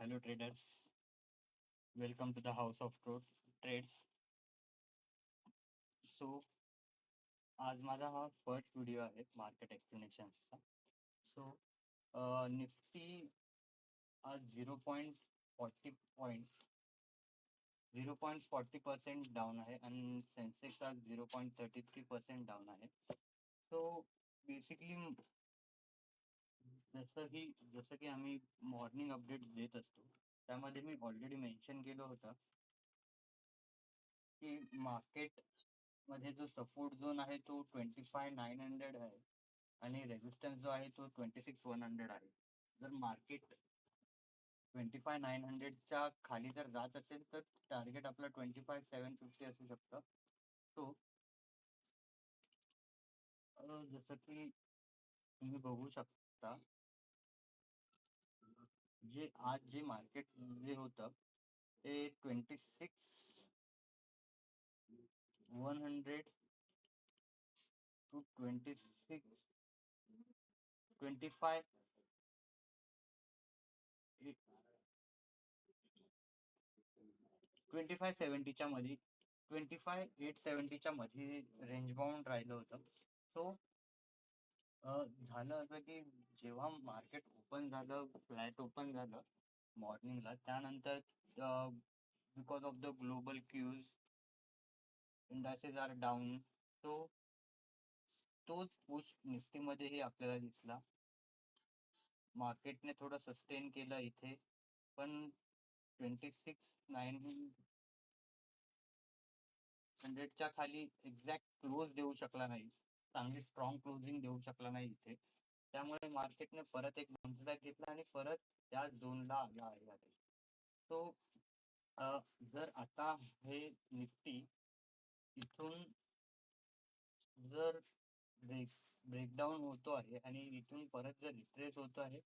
Hello traders, welcome to the House of Trades. So आज माझा हा फर्स्ट व्हिडिओ आहे मार्केट एक्सप्लेनेशनचा. सो निफ्टी आज 0.40% डाऊन आहे आणि सेन्सेक्स आज 0.33% डाऊन आहे. सो बेसिकली जसं की आम्ही मॉर्निंग अपडेट्स देत असतो, त्यामध्ये मी ऑलरेडी मेन्शन केलं होतं की मार्केट मध्ये जो सपोर्ट झोन आहे तो 25,900 आहे आणि रेजिस्टन्स जो आहे तो 26,100 आहे. जर मार्केट 25,900च्या खाली जर जात असेल तर टार्गेट आपला 25,750 असू शकतं. तो जसं की तुम्ही बघू शकता, जे मार्केट जे होतं ते 26,100 टू 25 2570च्या मध्ये 25,870च्या मध्ये रेंज बाउंड राहिलं होतं. सो झालं असं की जेव्हा मार्केट ओपन झालं, फ्लॅट ओपन झालं मॉर्निंगला, त्यानंतर because of the global cues indices are down. तोच पुश निफ्टीमध्येही आपल्याला दिसला. मार्केटने थोडं सस्टेन केलं इथे, पण 26,900च्या खाली एक्झॅक्ट क्लोज देऊ शकला नाही, चांगली स्ट्रॉंग क्लोजिंग देऊ शकला नाही इथे. त्यामुळे मार्केटने परत एक बाउन्स बॅक घेतला आणि परत त्या झोनला आला आहे. सो जर आता हे निफ्टी इथून जर ब्रेकडाऊन होतो आहे आणि इथून परत जर रिट्रेस होतो आहे,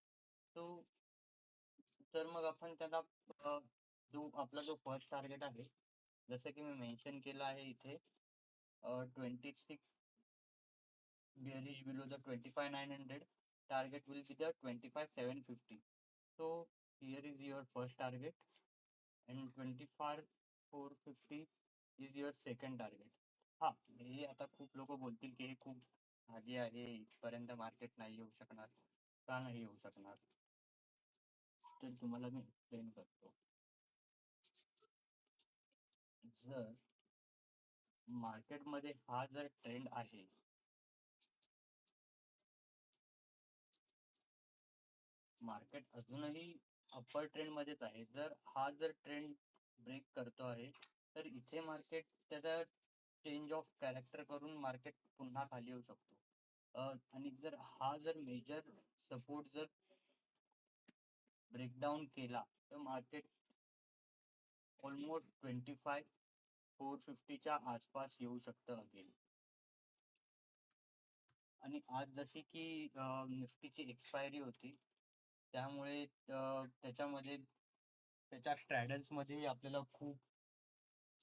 तो तर मग आपण त्याला जो फर्स्ट टार्गेट आहे, जसं की मी मेन्शन केलं आहे इथे, 26 bearish below the 25,900, target will be the 25,750. So here is your first target and 25,450 is your second target. हा, हे आता खूप लोक बोलतील की हे खूप खाली आहे, इथपर्यंत मार्केट नाही येऊ शकणार. का नाही येऊ शकणार, तर तुम्हाला मी एक्सप्लेन करतो. जर मार्केटमध्ये हा जर ट्रेंड आहे, मार्केट अजूनही अप्पर ट्रेंड मध्येच आहे, जर हा जर ट्रेंड ब्रेक करतो आहे तर इथे मार्केट त्याचा चेंज ऑफ कॅरेक्टर करून मार्केट पुन्हा खाली येऊ शकतो. आणि जर मेजर सपोर्ट जर ब्रेकडाऊन केला तर मार्केट ऑलमोस्ट 25,450च्या आसपास येऊ शकतं अगेन. आणि आज जशी की निफ्टीची एक्सपायरी होती, त्यामुळे त्याच्यामध्ये त्याच्या स्ट्रॅडल्समध्ये आपल्याला खूप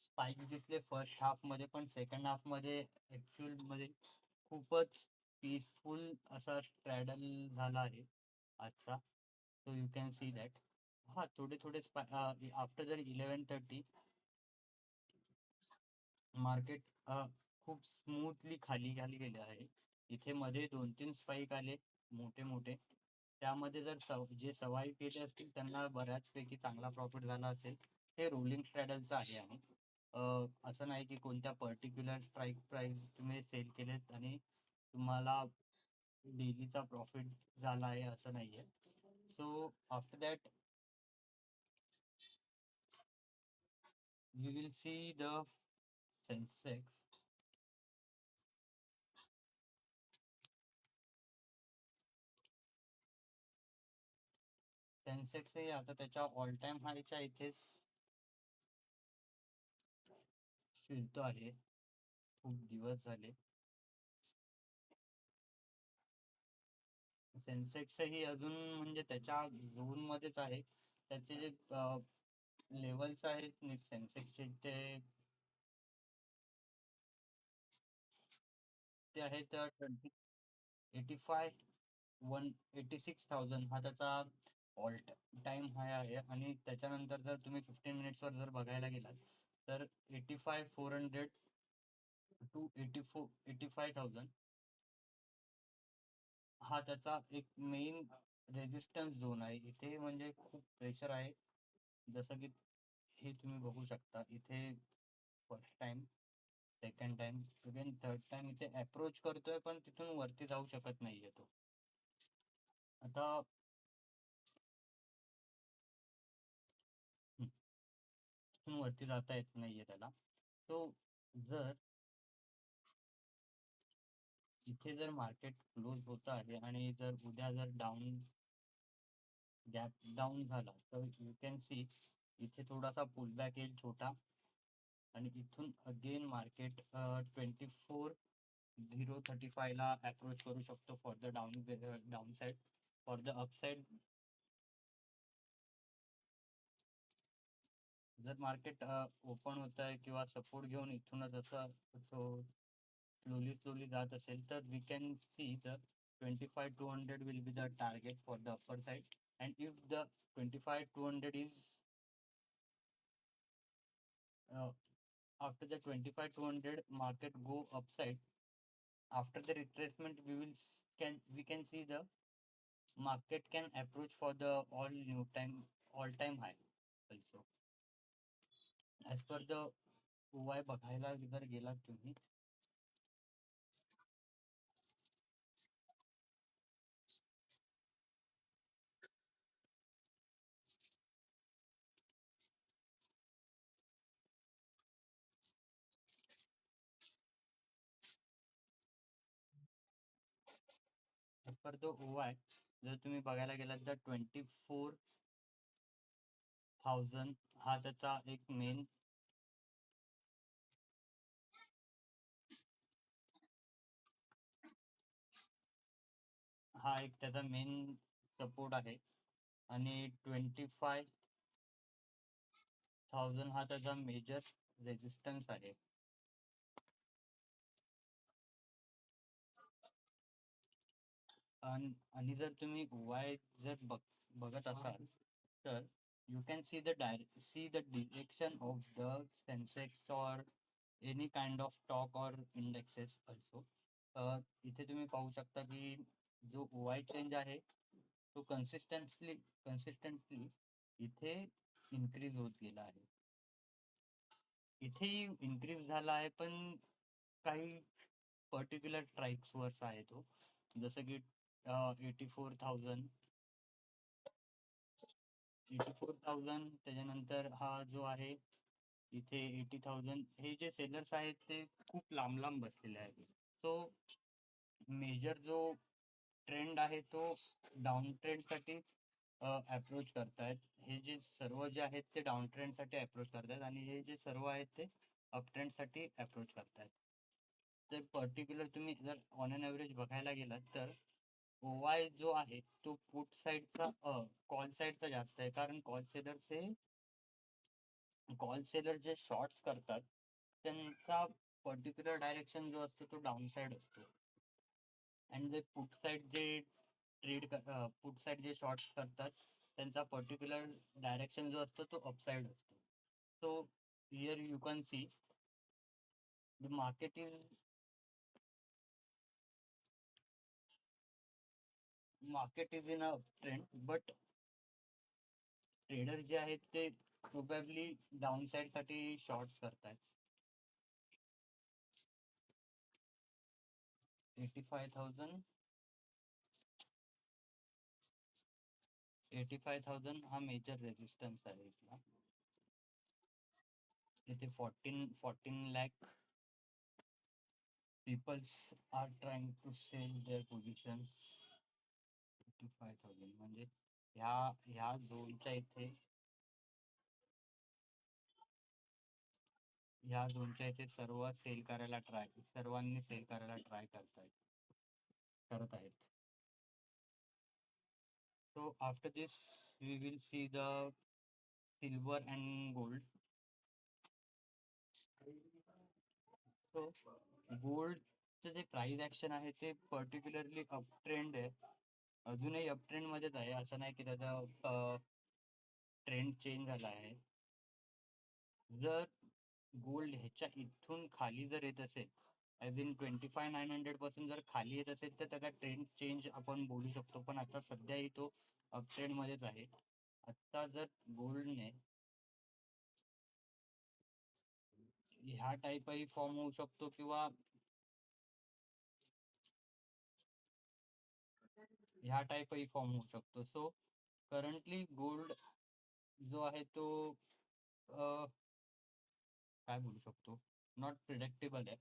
स्पाइक दिसले फर्स्ट हाफ मध्ये, पण सेकंड हाफ मध्ये ऍक्च्युअल मध्ये खूपच पीसफुल असा स्ट्रॅडल झाला आहे आजचा. So you can see that. हा, थोडे थोडे आफ्टर जर 11:30 मार्केट खूप स्मूथली खाली खाली गेले आहे. इथे मध्ये 2-3 स्पाइक आले मोठे मोठे, त्यामध्ये जर जे सर्वाईव्ह केले असतील त्यांना बऱ्याचपैकी चांगला प्रॉफिट झाला असेल. हे रोलिंग स्ट्रॅडलचं आहे. आणि असं नाही की कोणत्या पर्टिक्युलर स्ट्राईक प्राइस तुम्ही सेल केलेत आणि तुम्हाला डेलीचा प्रॉफिट झाला आहे, असं नाहीये. So after that you will see the Sensex. Sensex हे आता त्याच्या ऑल टाइम हायच्या इथेच फिरतो आहे, खूप दिवस झाले. सेन्सेक्सही अजून म्हणजे त्याच्या झोन मध्येच आहे. त्याचे जे लेवल्स आहेत सेन्सेक्सचे ते आहेत 85,186,000 हा त्याचा ऑल टाइम हाय आहे आणि त्याच्यानंतर जर तुम्ही 15 मिनिट्सवर जर बघायला गेलात तर 85,400 टू 85,000 हा त्याचा एक मेन रेजिस्टन्स झोन आहे. इथे म्हणजे खूप प्रेशर आहे. जसं की हे तुम्ही बघू शकता इथे first time, second time, again third time इथे अप्रोच करतोय पण तिथून वरती जाऊ शकत नाहीये तो. आता तिथून वरती जाता येत नाहीये त्याला. तो जर इथे जर मार्केट क्लोज होत आहे आणि जर उद्या जर गॅप डाऊन झाला तर यू कॅन सी इथे थोडासा पुलबॅक येईल छोटा आणि इथून अगेन मार्केट 24,035 ला अप्रोच करू शकतो for the down side. For the upside जर मार्केट ओपन होत आहे किंवा सपोर्ट घेऊन इथूनच असं स्लोली जात असेल तर we can see the 25,200 will be the target for the upper side, and if the 25,200 is uh, after the 25,200 market go upside, after the retracement we can see the market can approach for the all time high also. As per the OI बघायला जर गेलात तुम्ही as per the OI जर तुम्ही बघायला गेलात तर 24,000 हा त्याचा एक मेन हा एक त्याचा मेन सपोर्ट आहे आणि 25,000 हा त्याचा मेजर रेजिस्टन्स आहे. आणि जर तुम्ही वाय जर बघत असाल तर you can see the direction of the Sensex और एनी काइंड ऑफ स्टॉक और इंडेक्सेस ऑल्सो. इथे तुम्ही पाहू शकता की जो वाय चेंज आहे तो कन्सिस्टंटली इथे इन्क्रीज होत गेला आहे. इथेही इन्क्रीज झाला आहे पण काही पर्टिक्युलर स्ट्राईक्सवरच आहे तो. जसं की 84,000 84,000 त्याच्यानंतर हा जो आहे इथे 80,000 हे जे सेलर्स आहेत ते खूप लांब लांब बसलेले आहेत. सो मेजर जो ट्रेंड आहे तो डाऊन ट्रेंडसाठी अप्रोच करतायत. हे जे सर्व जे आहेत ते डाऊन ट्रेंडसाठी अप्रोच करतायत आणि हे जे सर्व आहेत ते अप ट्रेंडसाठी अप्रोच करतायत. तर पर्टिक्युलर तुम्ही जर ऑन अन ॲव्हरेज बघायला गेलात तर ओवाय जो आहे तो पुट साईडचा कॉल साईडचा जास्त आहे कारण कॉल सेलर जे शॉर्ट्स करतात त्यांचा पर्टिक्युलर डायरेक्शन जो असतो तो डाऊन साईड असतो आणि जे पुट साईड जे शॉर्ट्स करतात त्यांचा पर्टिक्युलर डायरेक्शन जो असतो तो अपसाइड असतो. So here you can see the market is in a trend but trader जे आहेत ते प्रोबॅबली डाऊन साईड साठी शॉर्ट्स करतायत. 85,000 85,000 हा मेजर रेजिस्टन्स आहे इथला. इथे 14 lakh peoples are trying to sell their positions. 85,000 म्हणजे ह्या ह्या झोनच्या इथे सर्वांनी सेल करायला ट्राय करत आहेत. So after this we will see the silver and gold. So गोल्डचं जे प्राइस ऍक्शन आहे ते पर्टिक्युलरली अप ट्रेंड आहे. अजूनही अप ट्रेंड मध्येच आहे. असं नाही की त्याचा ट्रेंड चेंज झाला आहे. जर गोल्ड ह्याच्या इथून खाली जर येत असेल, ॲज इन 25,900 पासून जर खाली येत असेल, तर त्याचा ट्रेंड चेंज आपण बोलू शकतो. पण आता सध्याही तो अप ट्रेंडमध्येच आहे. आता जर गोल्डने ह्या टाइपही फॉर्म होऊ शकतो किंवा ह्या टाइपही फॉर्म होऊ शकतो. सो करंटली गोल्ड जो आहे तो काय बोलू शकतो, नॉट प्रिडिक्टेबल आहे.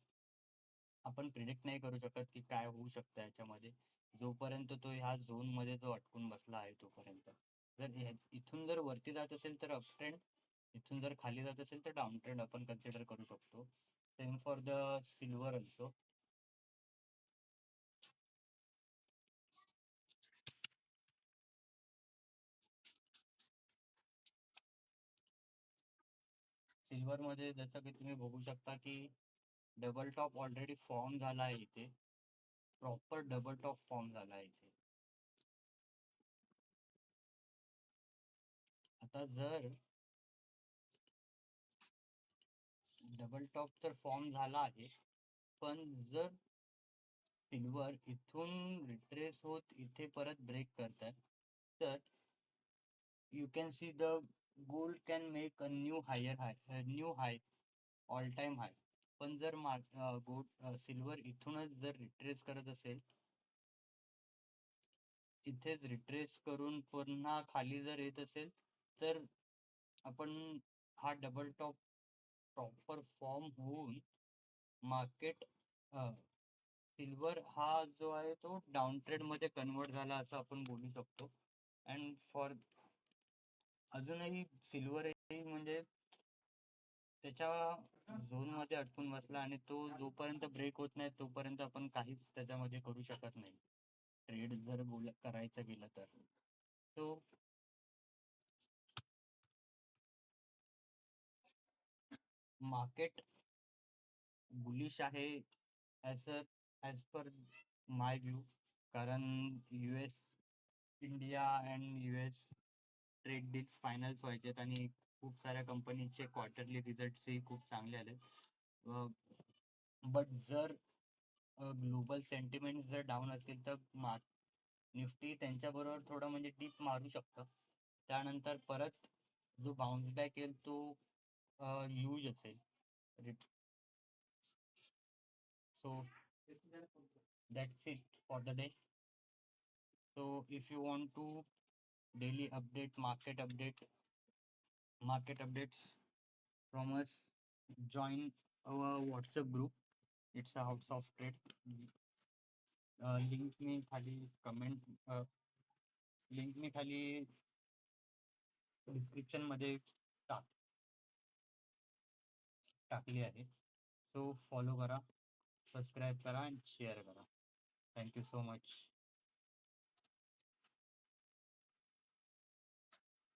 आपण प्रिडिक्ट नाही करू शकत की काय होऊ शकतं याच्यामध्ये. जोपर्यंत तो ह्या झोनमध्ये जो अटकून बसला आहे तोपर्यंत. जर इथून जर वरती जात असेल तर अपट्रेंड, इथून जर खाली जात असेल तर डाउन ट्रेंड आपण कन्सिडर करू शकतो. Same for the silver also. सिल्वरमध्ये जसं की तुम्ही बघू शकता की डबल टॉप ऑलरेडी फॉर्म झाला आहे इथे. प्रॉपर डबल टॉप फॉर्म झाला आहे इथे. आता जर डबल टॉप तर फॉर्म झाला आहे, पण जर सिल्वर इथून रिट्रेस होत इथे परत ब्रेक करतात, तर you can see the gold can make a new high, all time high. पण जर गोल्ड सिल्वर इथूनच जर रिट्रेस करत असेल, इथेच रिट्रेस करून पुन्हा खाली जर येत असेल, तर आपण हा डबल टॉप प्रॉपर फॉर्म होऊन मार्केट सिल्वर हा जो आहे तो डाऊन ट्रेंडमध्ये कन्वर्ट झाला असं आपण बोलू शकतो. अँड फॉर अजूनही सिल्वरही म्हणजे त्याच्या झोनमध्ये अटकून बसला आणि तो जोपर्यंत ब्रेक होत नाही तोपर्यंत आपण काहीच त्याच्यामध्ये करू शकत नाही. ट्रेड जर करायचं गेलं तर. तो मार्केट बुलिश आहे ॲज पर माय व्ह्यू. कारण US, India and US trade deals finals व्हायचेत आणि खूप साऱ्या कंपनीचे क्वार्टरली रिझल्ट्सही खूप चांगले आले. बट जर ग्लोबल सेंटिमेंट जर डाऊन असतील तर निफ्टी त्यांच्याबरोबर थोडं म्हणजे डीप मारू शकतं. त्यानंतर परत जो बाउन्स बॅक येईल तो ह्यूज असेल. So that's it for the day. So if you want to daily market updates from us, join our WhatsApp group. It's a House of Trade. Link मी खाली कमेंट लिंक मी खाली description मध्ये टाकली आहे. सो फॉलो करा, subscribe करा आणि शेअर करा. Thank you so much.